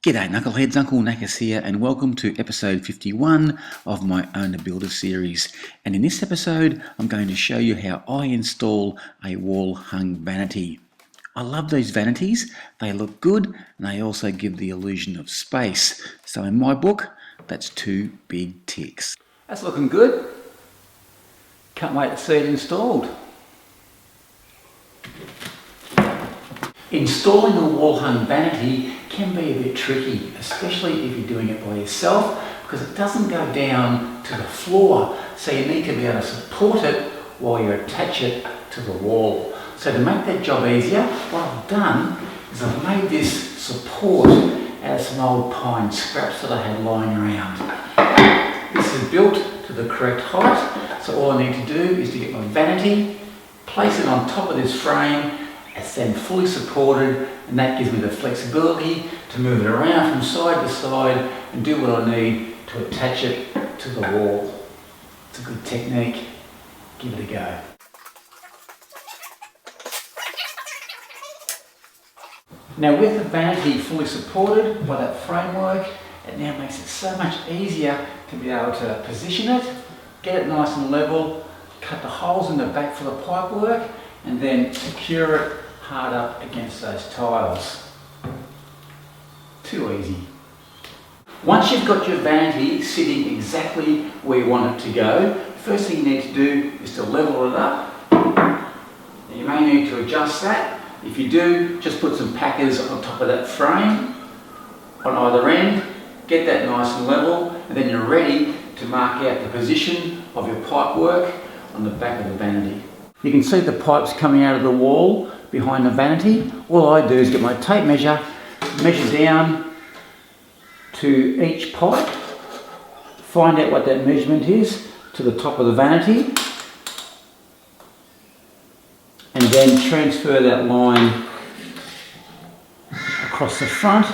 G'day Knuckleheads, Uncle Knackers here, and welcome to episode 51 of my Owner Builder series. And in this episode, I'm going to show you how I install a wall hung vanity. I love these vanities, they look good and they also give the illusion of space. So in my book, that's 2 big ticks. That's looking good. Can't wait to see it installed. Installing a wall hung vanity can be a bit tricky, especially if you're doing it by yourself, because it doesn't go down to the floor, so you need to be able to support it while you attach it to the wall. So to make that job easier, what I've done is I've made this support out of some old pine scraps that I had lying around. This is built to the correct height, so all I need to do is to get my vanity, place it on top of this frame. It's then fully supported, and that gives me the flexibility to move it around from side to side and do what I need to attach it to the wall. It's a good technique. Give it a go. Now with the vanity fully supported by that framework, it now makes it so much easier to be able to position it, get it nice and level, cut the holes in the back for the pipe work, and then secure it hard up against those tiles. Too easy. Once you've got your vanity sitting exactly where you want it to go, the first thing you need to do is to level it up. Now you may need to adjust that. If you do, just put some packers on top of that frame on either end, get that nice and level, and then you're ready to mark out the position of your pipe work on the back of the vanity. You can see the pipes coming out of the wall behind the vanity. All I do is get my tape measure, measure down to each pipe, find out what that measurement is to the top of the vanity, and then transfer that line across the front,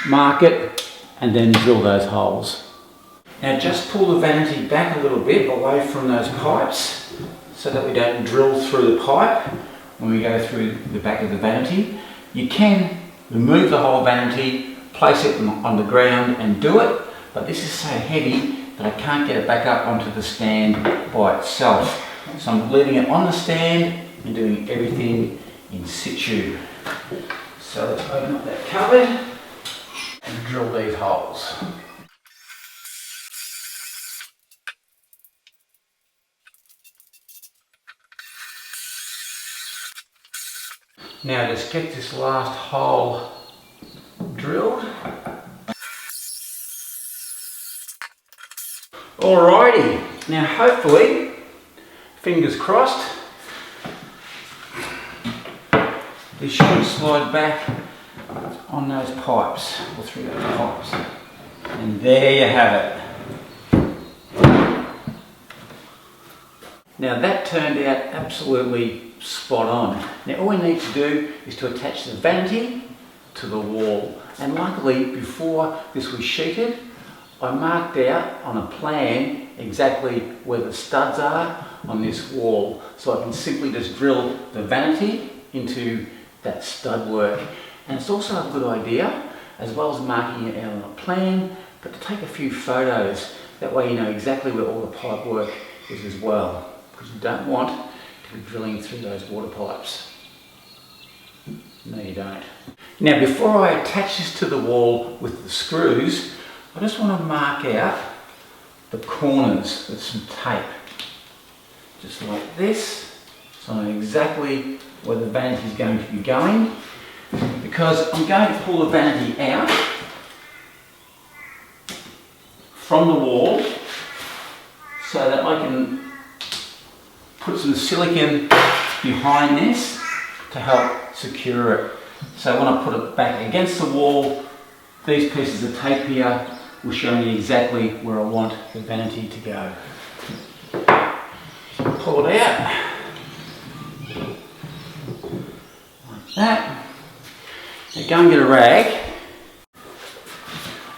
mark it, and then drill those holes. Now just pull the vanity back a little bit away from those pipes so that we don't drill through the pipe when we go through the back of the vanity. You can remove the whole vanity, place it on the ground and do it, but this is so heavy that I can't get it back up onto the stand by itself. So I'm leaving it on the stand and doing everything in situ. So let's open up that cupboard and drill these holes. Now just get this last hole drilled. Alrighty, now hopefully, fingers crossed, this should slide back on those pipes, or through those pipes. And there you have it. Now that turned out absolutely spot on. Now all we need to do is to attach the vanity to the wall. And luckily, before this was sheeted, I marked out on a plan exactly where the studs are on this wall. So I can simply just drill the vanity into that stud work. And it's also a good idea, as well as marking it out on a plan, but to take a few photos. That way you know exactly where all the pipe work is as well. Because you don't want to be drilling through those water pipes. No, you don't. Now, before I attach this to the wall with the screws, I just want to mark out the corners with some tape. Just like this, so I know exactly where the vanity is going to be going. Because I'm going to pull the vanity out from the wall so that I can put some silicone behind this to help secure it. So when I put it back against the wall, these pieces of tape here will show me exactly where I want the vanity to go. So pull it out like that. Now go and get a rag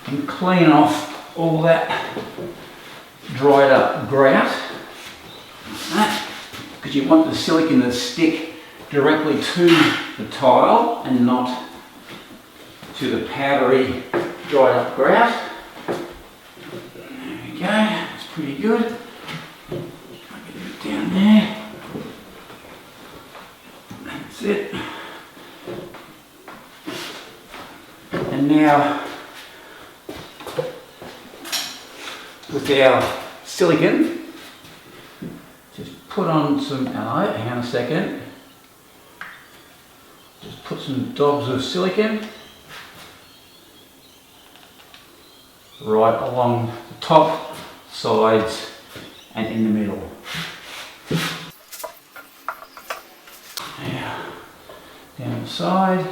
and clean off all that dried up grout, like that, because you want the silicone to stick directly to the tile and not to the powdery dried up grout. There we go, that's pretty good. I'll get it down there. That's it. And now, with our silicone, just put on some, hang on a second. Just put some dobs of silicone right along the top, sides and in the middle. Now, down the side.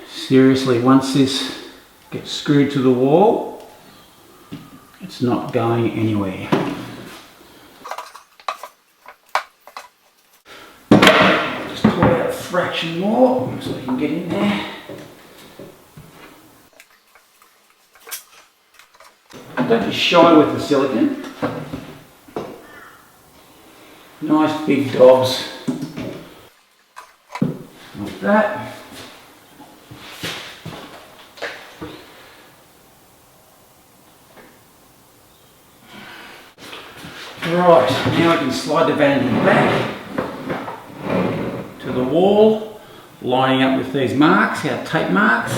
Seriously, once this gets screwed to the wall, it's not going anywhere. Just pull out a fraction more so I can get in there. Don't be shy with the silicone. Nice big dobs like that. Right, now I can slide the vanity back to the wall, lining up with these marks, our tape marks.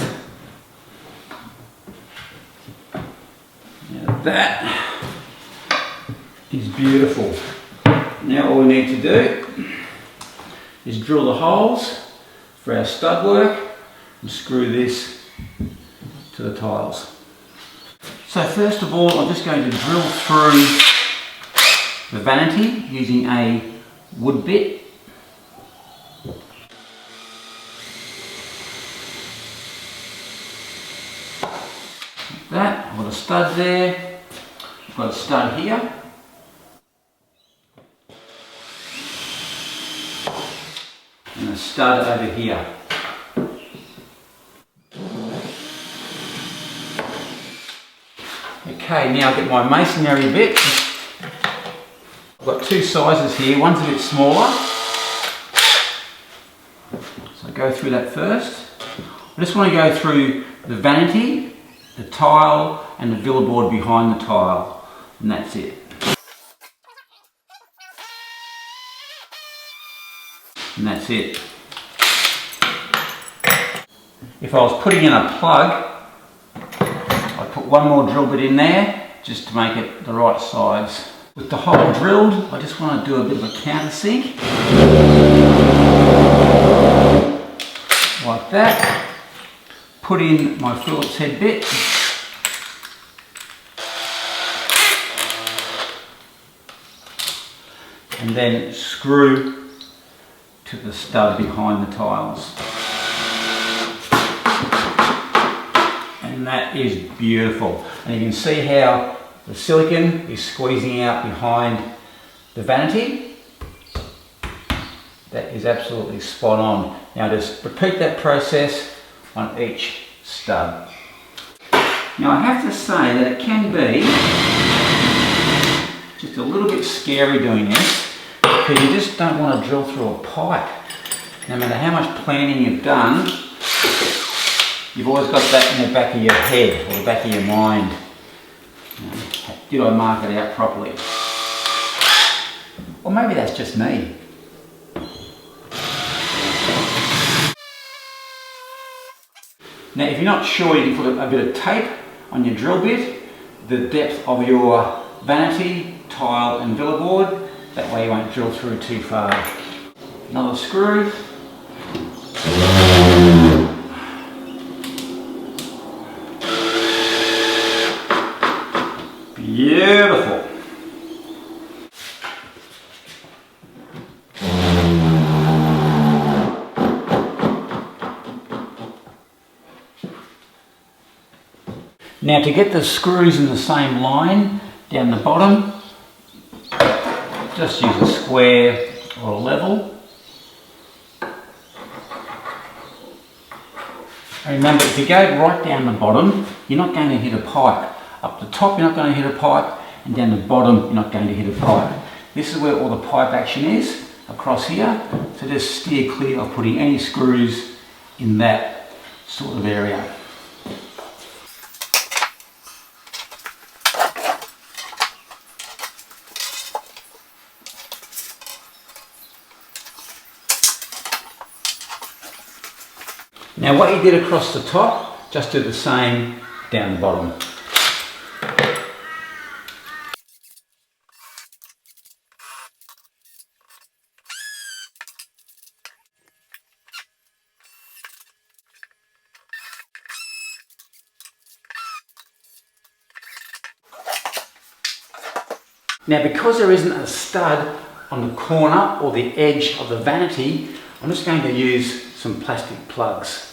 Now that is beautiful. Now all we need to do is drill the holes for our stud work and screw this to the tiles. So first of all, I'm just going to drill through the vanity using a wood bit. Like that, I've got a stud there, I've got a stud here. And a stud over here. Okay, now I'll get my masonry bit. I've got two sizes here, one's a bit smaller, so I go through that first. I just want to go through the vanity, the tile and the billboard behind the tile, and that's it. And that's it. If I was putting in a plug, I'd put one more drill bit in there just to make it the right size. With the hole drilled, I just want to do a bit of a countersink, like that. Put in my Phillips head bit, and then screw to the stud behind the tiles. And that is beautiful. And you can see how the silicone is squeezing out behind the vanity. That is absolutely spot on. Now just repeat that process on each stud. Now I have to say that it can be just a little bit scary doing this, because you just don't want to drill through a pipe. No matter how much planning you've done, you've always got that in the back of your head or the back of your mind. Did I mark it out properly? Or maybe that's just me. Now if you're not sure, you can put a bit of tape on your drill bit, the depth of your vanity, tile and billboard. That way you won't drill through too far. Another screw. Beautiful. Now to get the screws in the same line down the bottom, just use a square or a level. And remember, if you go right down the bottom, you're not going to hit a pipe. Up the top you're not going to hit a pipe, and down the bottom you're not going to hit a pipe. This is where all the pipe action is, across here, so just steer clear of putting any screws in that sort of area. Now what you did across the top, just do the same down the bottom. Now because there isn't a stud on the corner or the edge of the vanity, I'm just going to use some plastic plugs.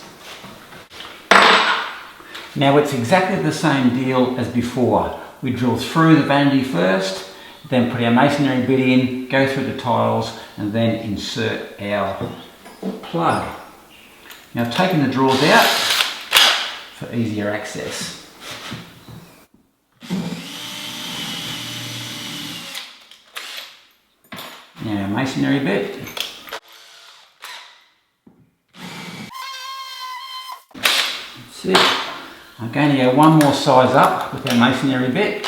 Now it's exactly the same deal as before. We drill through the vanity first, then put our masonry bit in, go through the tiles, and then insert our plug. Now I've taken the drawers out for easier access. Now our masonry bit. That's it. I'm going to go one more size up with our masonry bit.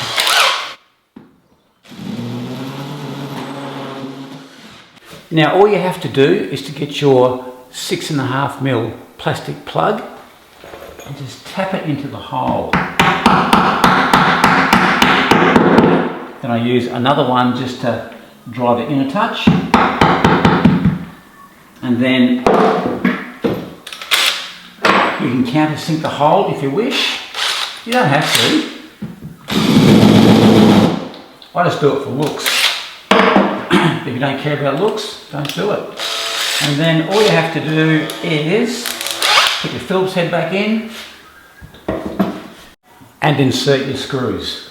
Now all you have to do is to get your 6.5mm plastic plug and just tap it into the hole. Then I use another one just to drive it in a touch, and then you can countersink the hole if you wish. You don't have to. I just do it for looks. If you don't care about looks, don't do it. And then all you have to do is put your Phillips head back in and insert your screws.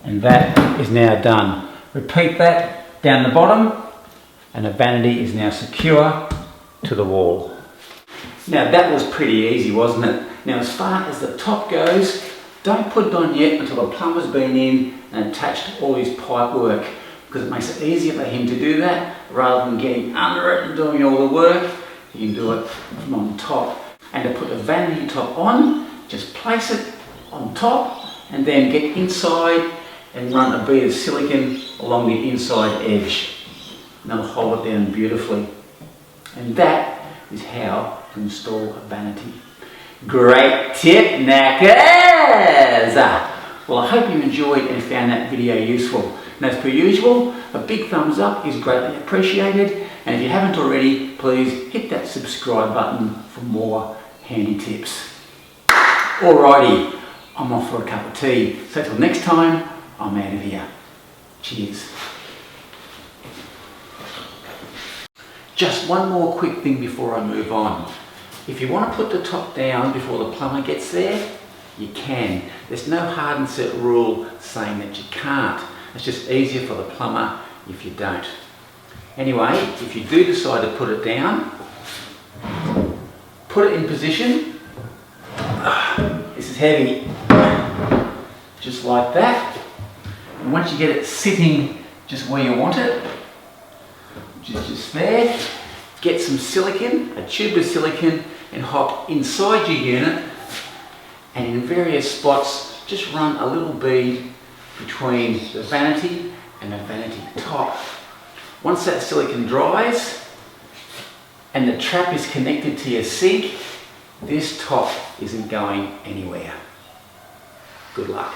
And that is now done. Repeat that down the bottom, and the vanity is now secure to the wall. Now that was pretty easy, wasn't it? Now as far as the top goes, don't put it on yet until the plumber's been in and attached all his pipe work, because it makes it easier for him to do that rather than getting under it and doing all the work. You can do it from on top. And to put the vanity top on, just place it on top and then get inside and run a bead of silicone along the inside edge. And that'll hold it down beautifully. And that is how to install a vanity. Great tip, Knackers! Well, I hope you enjoyed and found that video useful. And as per usual, a big thumbs up is greatly appreciated. And if you haven't already, please hit that subscribe button for more handy tips. Alrighty, I'm off for a cup of tea. So till next time, I'm out of here. Cheers. Just one more quick thing before I move on. If you want to put the top down before the plumber gets there, you can. There's no hard and set rule saying that you can't. It's just easier for the plumber if you don't. Anyway, if you do decide to put it down, put it in position. This is heavy. Just like that. And once you get it sitting just where you want it, which is just there, get some silicone, a tube of silicone, and hop inside your unit, and in various spots just run a little bead between the vanity and the vanity top. Once that silicone dries and the trap is connected to your sink, this top isn't going anywhere. Good luck.